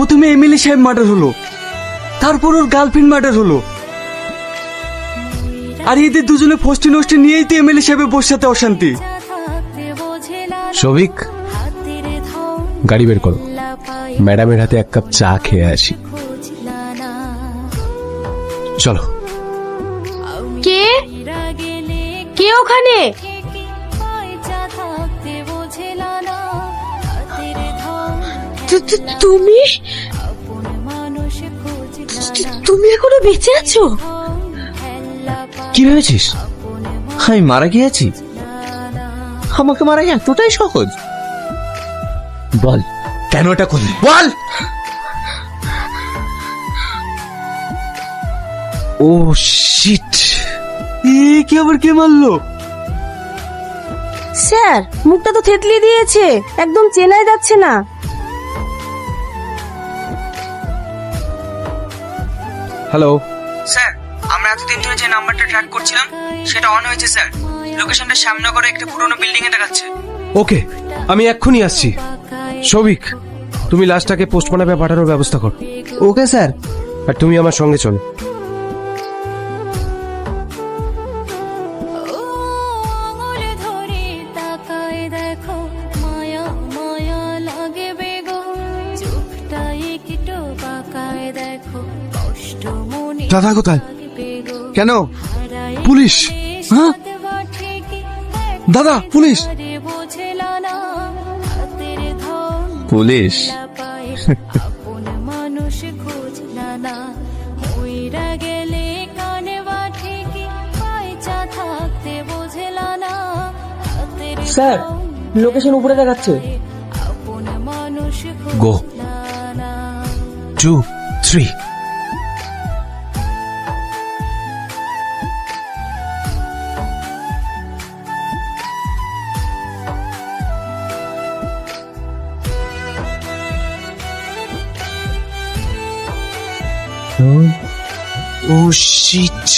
প্রথমে এমএলএ সাহেব মার্ডার হলো, তারপর ওর গার্লফ্রেন্ড মার্ডার হলো, আর এদের দুজনে ফষ্টি নষ্টি নিয়েই তো এমএলএ সাহেবের বউর সাথে অশান্তি। শফিক, গাড়ি বের করো, ম্যাডামের হাতে এক কাপ চা খেয়ে আসি। চলো। কে কে ওখানে? তুমি তুমি এখনো বেঁচে আছো? কি ভেবেছিস আমি মারা গিয়েছি? আমাকে মারা গিয়ে এতটাই সহজ? বল কেন এটা করলি, বল। ও শিট, কি আবার কে মারলো? স্যার, মুখটা তো থেতলে দিয়েছে, একদম চেনাই যাচ্ছে না। হ্যালো স্যার, আমরা এতদিন ধরে যে নাম্বারটা ট্র্যাক করছিলাম সেটা অন হয়েছে স্যার। লোকেশনটা শ্যামনগরে একটা পুরনো বিল্ডিং এ দেখাচ্ছে। ওকে, আমি এক্ষুনি আসছি। শফিক, তুমি লাশটাকে পোস্টমর্টমে পাঠানোর ব্যবস্থা কর। Okay sir. আর তুমি আমার সঙ্গে চলো। দাদা কোথায়? কেন? পুলিশ। হ্যাঁ দাদা, পুলিশ। পুলিশ? স্যার, লোকেশন উপরে দেখাচ্ছে। গো 2 3। ও শিট।